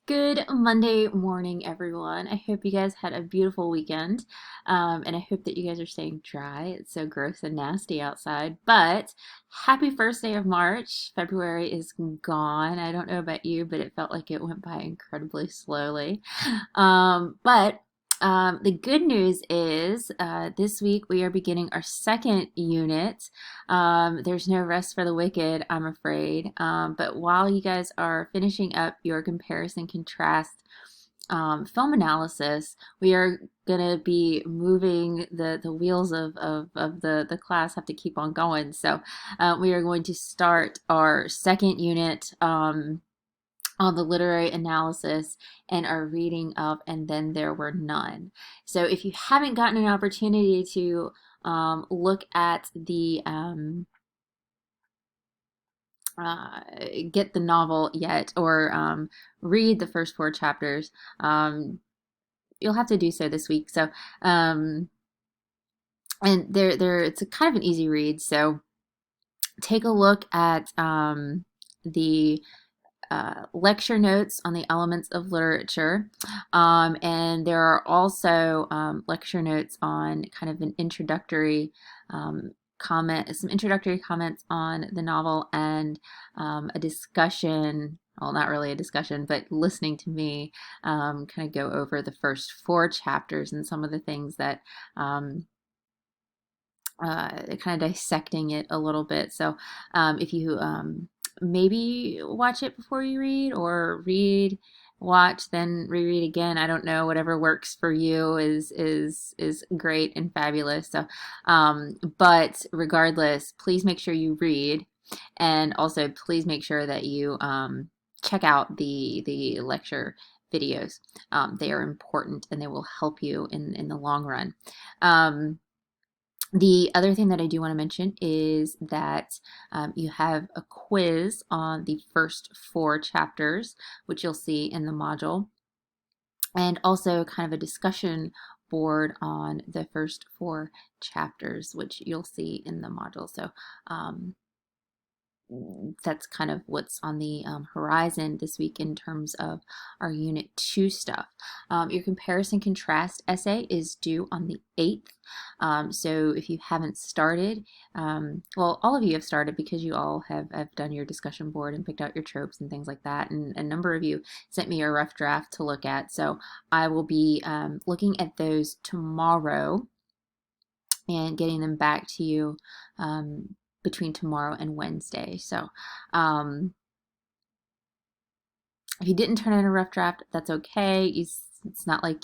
Good Monday morning, everyone. I hope you guys had a beautiful weekend. And I hope that you guys are staying dry. It's so gross and nasty outside. But happy first day of March. February is gone. I don't know about you, but it felt like it went by incredibly slowly. But the good news is this week we are beginning our second unit. There's no rest for the wicked, I'm afraid. But while you guys are finishing up your comparison contrast film analysis, we are gonna be moving the wheels of the class have to keep on going. So we are going to start our second unit on the literary analysis and our reading of And Then There Were None. So if you haven't gotten an opportunity to look at the uh, get the novel yet or read the first four chapters, you'll have to do so this week. So, and it's a kind of an easy read. So take a look at the lecture notes on the elements of literature. And there are also lecture notes on kind of an introductory some introductory comments on the novel and a discussion. Well, not really a discussion, but listening to me kind of go over the first four chapters and some of the things that kind of dissecting it a little bit. So if you maybe watch it before you read, or read, watch, then reread again. I don't know. Whatever works for you is great and fabulous. So, but regardless, please make sure you read, and also please make sure that you check out the lecture videos. They are important and they will help you in the long run. The other thing that I do want to mention is that you have a quiz on the first four chapters, which you'll see in the module, and also kind of a discussion board on the first four chapters, which you'll see in the module. So that's kind of what's on the horizon this week in terms of our Unit 2 stuff. Your comparison contrast essay is due on the 8th. So if you haven't started, well, all of you have started because you all have done your discussion board and picked out your tropes and things like that. And a number of you sent me a rough draft to look at. So I will be looking at those tomorrow and getting them back to you between tomorrow and Wednesday. So if you didn't turn in a rough draft, that's okay. It's not like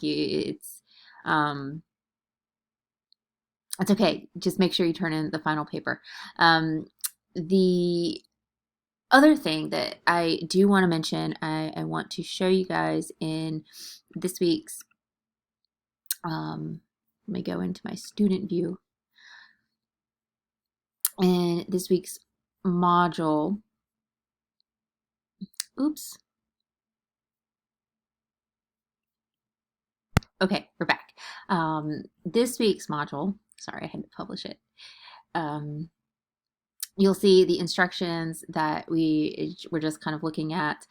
um, it's okay. Just make sure you turn in the final paper. The other thing that I do want to mention, I want to show you guys in this week's, let me go into my student view. In this week's module, oops. Okay, we're back. This week's module, sorry, I had to publish it. You'll see the instructions that we're just kind of looking at.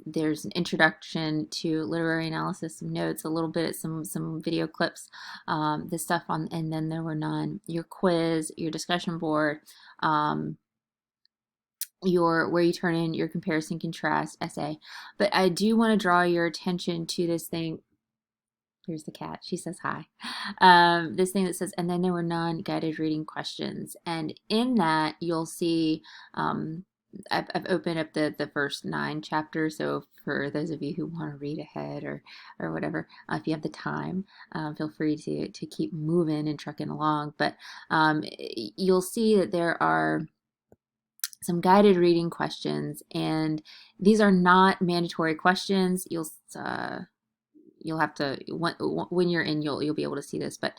There's an introduction to literary analysis, some notes, a little bit, some video clips, this stuff on, and then there were none. Your quiz, your discussion board, where you turn in your comparison contrast essay. But I do want to draw your attention to this thing. Here's the cat. She says hi. This thing that says, and then there were non-guided reading questions. And in that, you'll see, I've opened up the first 9 chapters. So for those of you who want to read ahead or whatever, if you have the time, feel free to keep moving and trucking along. But you'll see that there are some guided reading questions, and these are not mandatory questions. You'll have to, when you're in, you'll be able to see this, but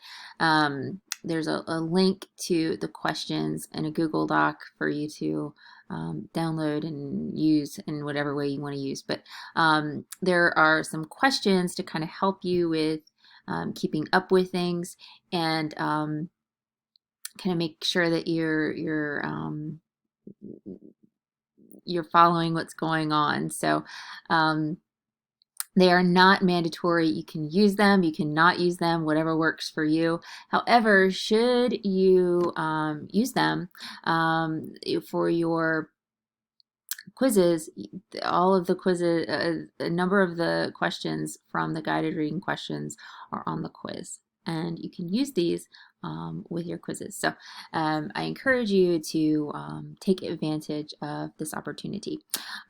there's a link to the questions in a Google Doc for you to download and use in whatever way you want to use. But there are some questions to kind of help you with keeping up with things, and kind of make sure that you're following what's going on. So They are not mandatory. You can use them, you cannot use them, whatever works for you. However, should you use them for your quizzes, all of the quizzes, a number of the questions from the guided reading questions are on the quiz, and you can use these with your quizzes. So I encourage you to take advantage of this opportunity.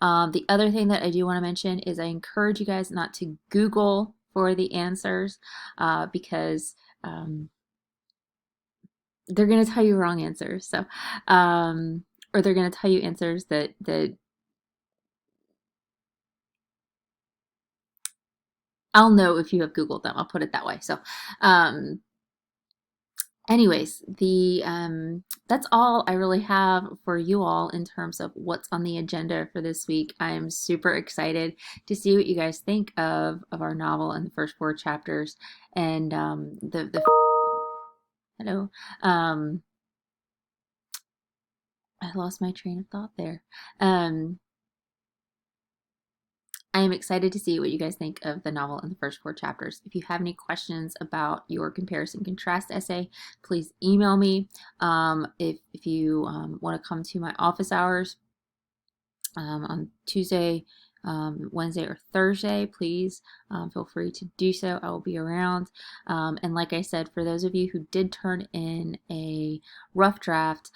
The other thing that I do want to mention is I encourage you guys not to Google for the answers because they're going to tell you wrong answers. So, or they're going to tell you answers that I'll know if you have Googled them. I'll put it that way. So, anyways, that's all I really have for you all in terms of what's on the agenda for this week. I am super excited to see what you guys think of our novel and the first 4 chapters, and the hello. I lost my train of thought there. I am excited to see what you guys think of the novel in the first 4 chapters. If you have any questions about your comparison contrast essay, please email me. If you want to come to my office hours on Tuesday, Wednesday, or Thursday, please feel free to do so. I will be around. And like I said, for those of you who did turn in a rough draft,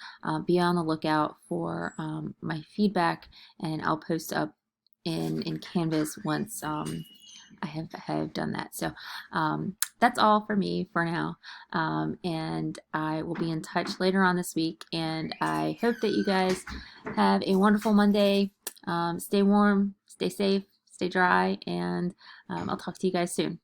be on the lookout for my feedback, and I'll post up in Canvas once I have done that. So that's all for me for now, and I will be in touch later on this week, and I hope that you guys have a wonderful Monday. Stay warm, stay safe, stay dry, and I'll talk to you guys soon.